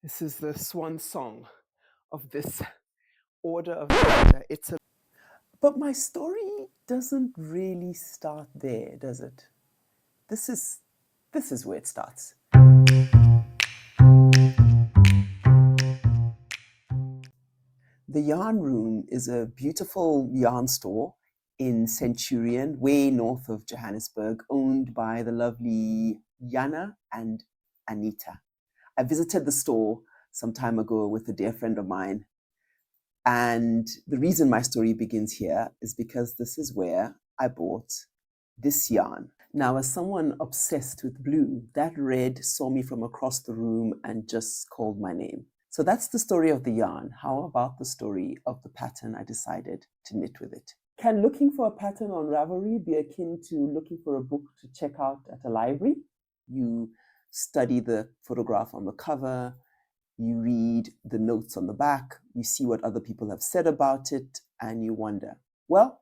This is the swan song of this order of Garter. But my story doesn't really start there, does it? This is where it starts. The Yarn Room is a beautiful yarn store in Centurion, way north of Johannesburg, owned by the lovely Yana and Anita. I visited the store some time ago with a dear friend of mine. And the reason my story begins here is because this is where I bought this yarn. Now, as someone obsessed with blue, that red saw me from across the room and just called my name. So that's the story of the yarn. How about the story of the pattern I decided to knit with it? Can looking for a pattern on Ravelry be akin to looking for a book to check out at a library? You study the photograph on the cover, you read the notes on the back, you see what other people have said about it, and you wonder. Well,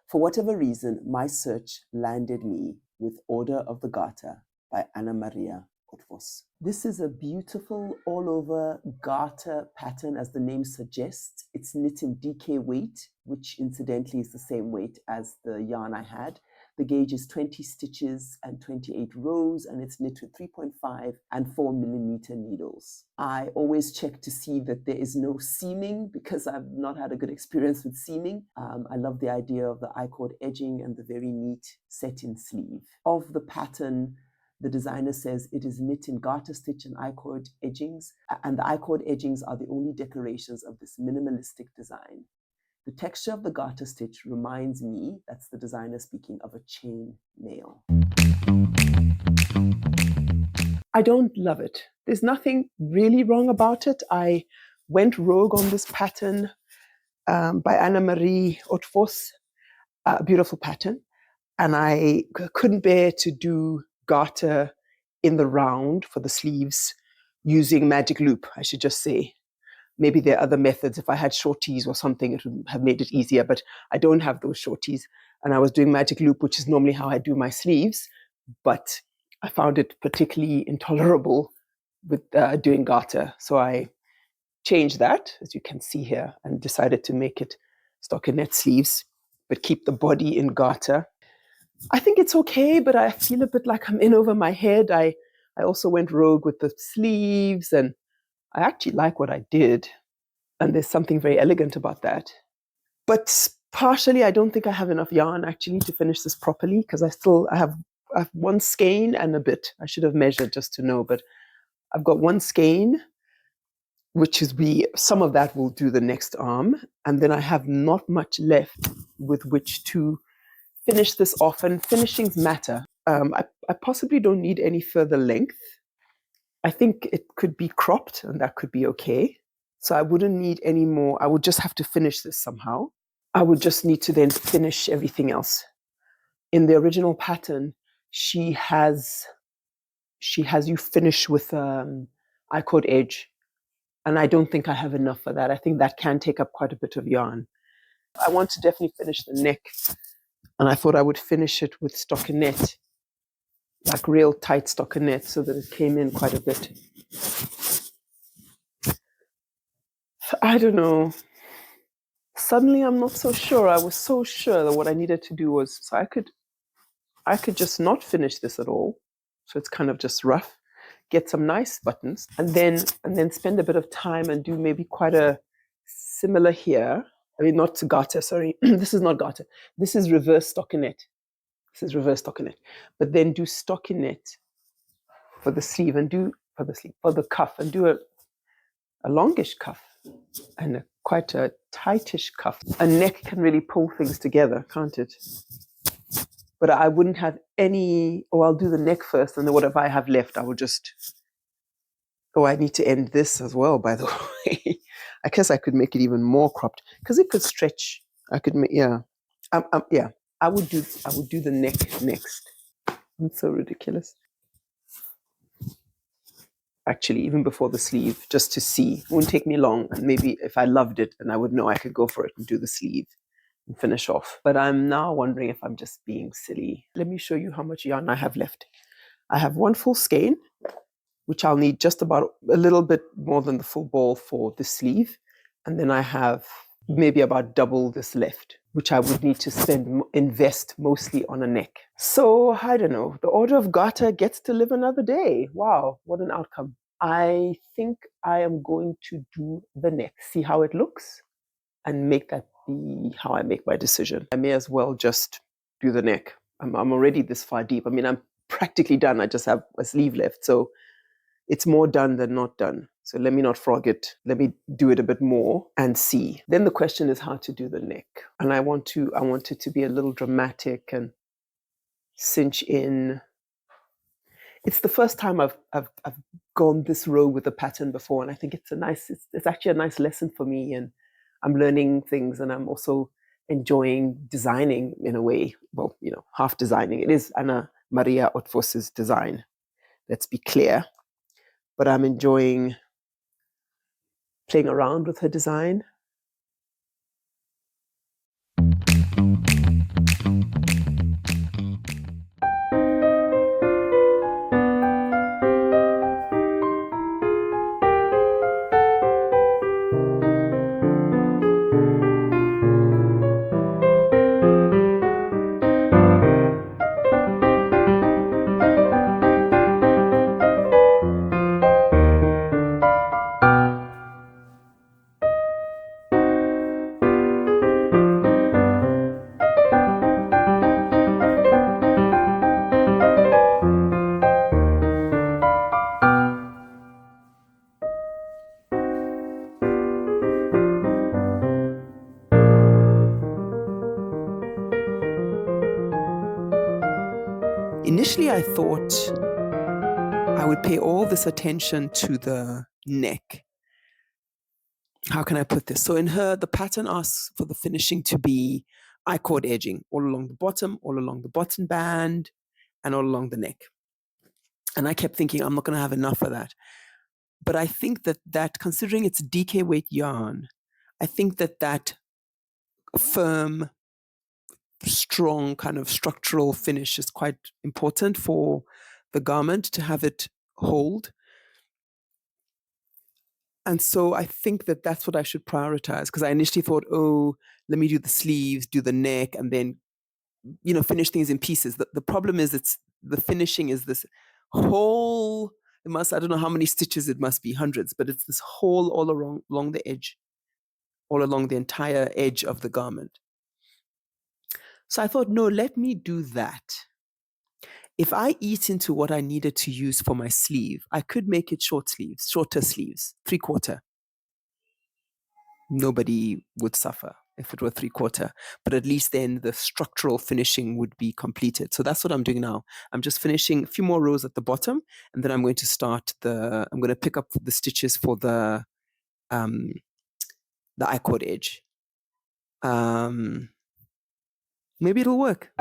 for whatever reason, my search landed me with Order of the Garter by Annamaria Otvos. This is a beautiful all-over garter pattern, as the name suggests. It's knit in DK weight, which incidentally is the same weight as the yarn I had. The gauge is 20 stitches and 28 rows, and it's knit with 3.5 and 4mm needles. I always check to see that there is no seaming because I've not had a good experience with seaming. I love the idea of the I-cord edging and the very neat set-in sleeve. Of the pattern, the designer says it is knit in garter stitch and I-cord edgings, and the I-cord edgings are the only decorations of this minimalistic design. The texture of the garter stitch reminds me, that's the designer speaking, of a chain mail. I don't love it. There's nothing really wrong about it. I went rogue on this pattern by Annamarie Otvos, a beautiful pattern. And I couldn't bear to do garter in the round for the sleeves using magic loop, I should just say. Maybe there are other methods. If I had shorties or something, it would have made it easier, but I don't have those shorties. And I was doing magic loop, which is normally how I do my sleeves, but I found it particularly intolerable with doing garter. So I changed that, as you can see here, and decided to make it stockinette sleeves, but keep the body in garter. I think it's okay, but I feel a bit like I'm in over my head. I also went rogue with the sleeves, and I actually like what I did. And there's something very elegant about that. But partially, I don't think I have enough yarn actually to finish this properly, because I have one skein and a bit. I should have measured just to know, but I've got one skein, which is some of that will do the next arm. And then I have not much left with which to finish this off, and finishings matter. I possibly don't need any further length. I think it could be cropped, and that could be okay. So I wouldn't need any more. I would just have to finish this somehow. I would just need to then finish everything else. In the original pattern, she has you finish with I-cord edge. And I don't think I have enough for that. I think that can take up quite a bit of yarn. I want to definitely finish the neck. And I thought I would finish it with stockinette, like real tight stockinette, so that it came in quite a bit. I don't know. Suddenly I'm not so sure. I was so sure that what I needed to do was, so I could just not finish this at all. So it's kind of just rough, get some nice buttons, and then spend a bit of time and do maybe quite a similar here. I mean, not garter, sorry. This is not garter. This is reverse stockinette. But then do stockinette for the sleeve and for the cuff, and do a longish cuff and quite a tightish cuff. A neck can really pull things together, can't it? But I wouldn't have any, I'll do the neck first, and then whatever I have left, I will just, I need to end this as well, by the way. I guess I could make it even more cropped, because it could stretch. I could make, yeah. I would do the neck next. I'm so ridiculous. Actually, even before the sleeve, just to see. It wouldn't take me long. And maybe if I loved it, then I would know I could go for it and do the sleeve and finish off. But I'm now wondering if I'm just being silly. Let me show you how much yarn I have left. I have one full skein, which I'll need just about a little bit more than the full ball for the sleeve. And then I have maybe about double this left, which I would need to invest mostly on a neck. So I don't know, the Order of Garter gets to live another day. Wow, what an outcome. I think I am going to do the neck, see how it looks, and make that be how I make my decision. I may as well just do the neck. I'm already this far deep. I mean, I'm practically done. I just have a sleeve left. So it's more done than not done. So let me not frog it. Let me do it a bit more and see. Then the question is how to do the neck. And I want it to be a little dramatic and cinch in. It's the first time I've gone this row with a pattern before, and I think it's actually a nice lesson for me, and I'm learning things, and I'm also enjoying designing in a way. Well, half designing. It is Annamaria Otvos's design. Let's be clear. But I'm enjoying playing around with her design. Initially, I thought I would pay all this attention to the neck. How can I put this? So in her, the pattern asks for the finishing to be I-cord edging all along the bottom, all along the bottom band, and all along the neck. And I kept thinking, I'm not going to have enough of that. But I think that considering it's DK weight yarn, I think that firm, strong kind of structural finish is quite important for the garment to have it hold. And so I think that's what I should prioritize, because I initially thought, let me do the sleeves, do the neck, and then, finish things in pieces. The problem is the finishing is this whole, I don't know how many stitches it must be, hundreds, but it's this whole all along the edge, all along the entire edge of the garment. So I thought, no, let me do that. If I eat into what I needed to use for my sleeve, I could make it shorter sleeves, 3/4. Nobody would suffer if it were 3/4, but at least then the structural finishing would be completed. So that's what I'm doing now. I'm just finishing a few more rows at the bottom, and then I'm going to I'm going to pick up the stitches for the I-cord edge. Maybe it'll work.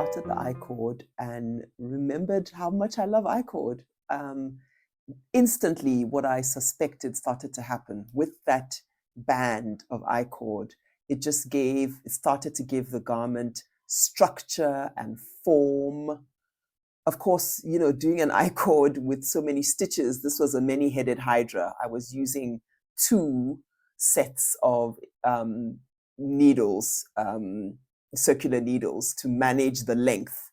started the I chord and remembered how much I love I chord. Instantly, what I suspected started to happen with that band of I chord. It started to give the garment structure and form. Of course, doing an I chord with so many stitches, this was a many-headed hydra. I was using 2 sets of needles, circular needles, to manage the length.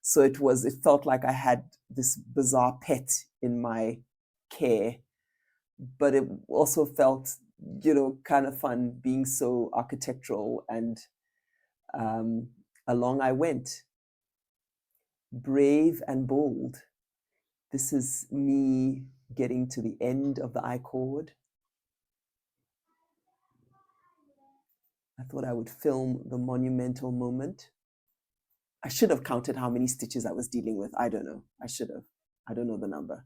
So it felt like I had this bizarre pet in my care, but it also felt, kind of fun being so architectural, and along I went. Brave and bold. This is me getting to the end of the I chord. I thought I would film the monumental moment. I should have counted how many stitches I was dealing with. I don't know. I should have. I don't know the number.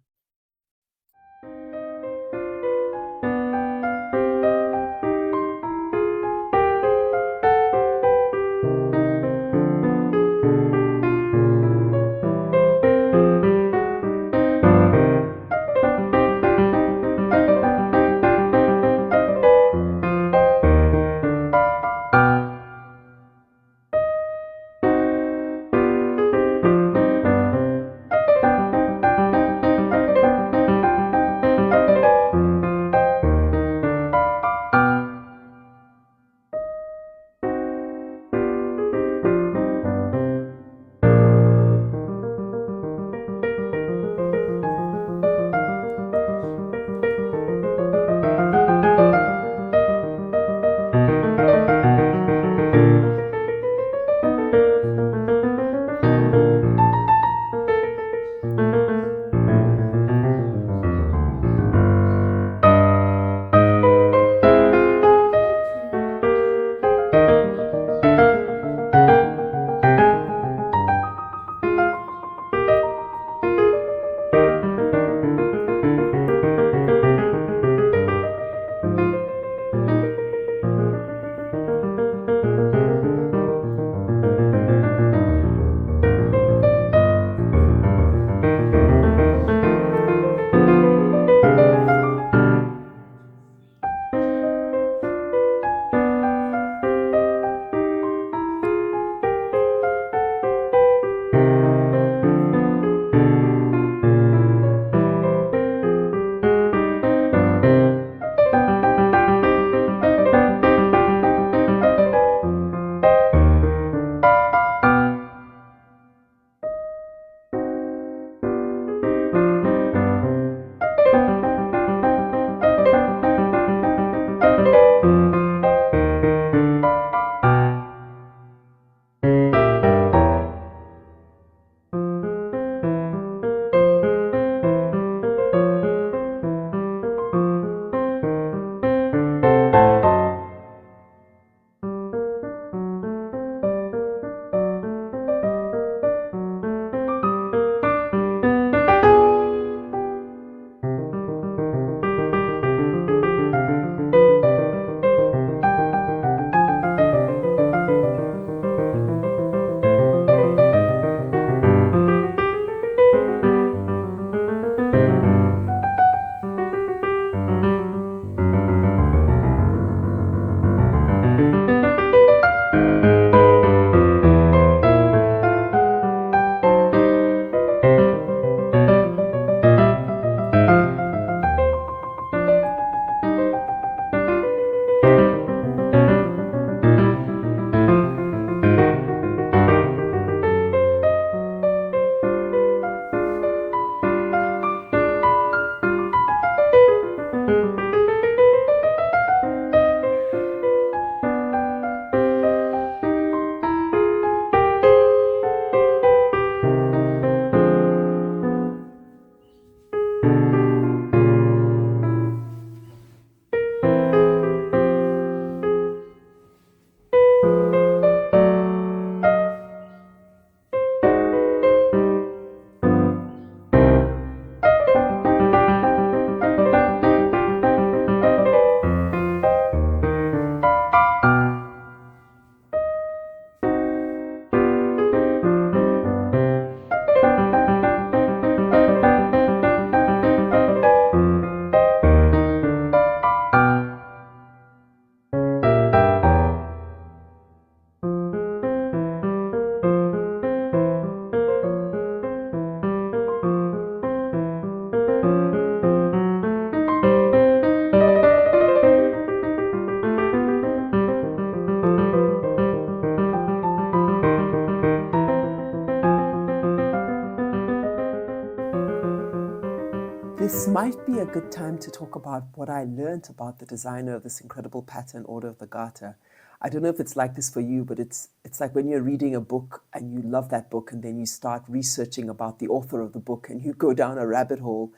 This might be a good time to talk about what I learned about the designer of this incredible pattern, Order of the Garter. I don't know if it's like this for you, but it's like when you're reading a book and you love that book and then you start researching about the author of the book and you go down a rabbit hole.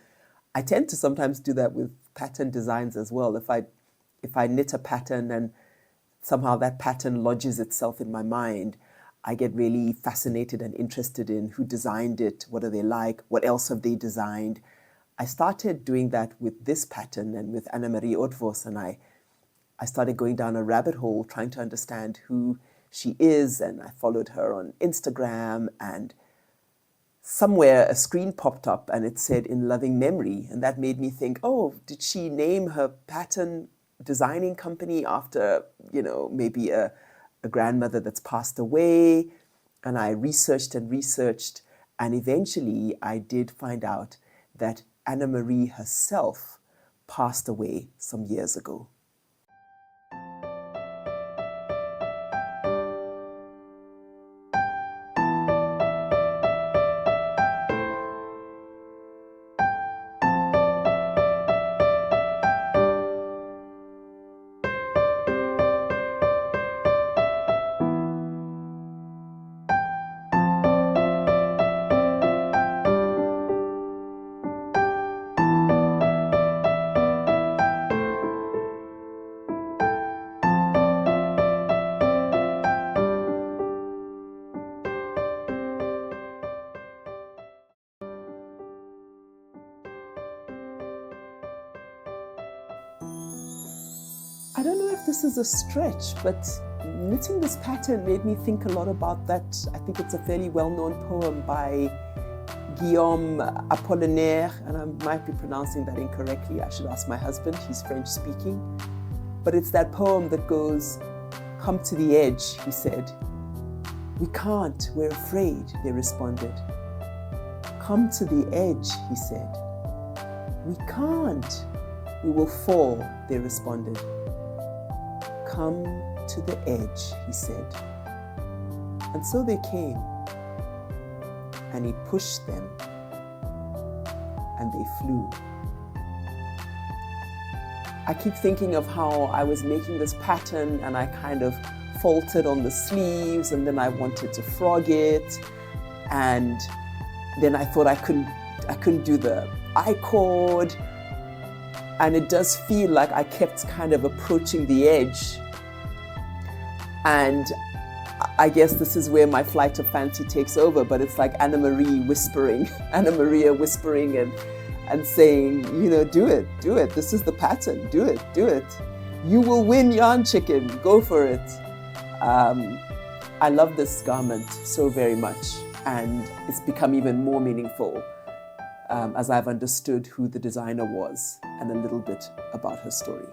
I tend to sometimes do that with pattern designs as well. If I knit a pattern and somehow that pattern lodges itself in my mind, I get really fascinated and interested in who designed it, what are they like, what else have they designed. I started doing that with this pattern and with Annamarie Otvos, and I started going down a rabbit hole trying to understand who she is, and I followed her on Instagram, and somewhere a screen popped up and it said "in loving memory," and that made me think, oh, did she name her pattern designing company after, maybe a grandmother that's passed away? And I researched and researched, and eventually I did find out that Annamarie herself passed away some years ago. I don't know if this is a stretch, but knitting this pattern made me think a lot about that. I think it's a fairly well-known poem by Guillaume Apollinaire, and I might be pronouncing that incorrectly. I should ask my husband, he's French speaking. But it's that poem that goes, "Come to the edge," he said. "We can't, we're afraid," they responded. "Come to the edge," he said. "We can't, we will fall," they responded. "Come to the edge," he said. And so they came, and he pushed them, and they flew. I keep thinking of how I was making this pattern and I kind of faltered on the sleeves, and then I wanted to frog it, and then I thought I couldn't do the I-cord, and it does feel like I kept kind of approaching the edge. And I guess this is where my flight of fancy takes over, but it's like Annamaria whispering and saying, do it, this is the pattern, do it. You will win, yarn chicken, go for it. I love this garment so very much, and it's become even more meaningful as I've understood who the designer was and a little bit about her story.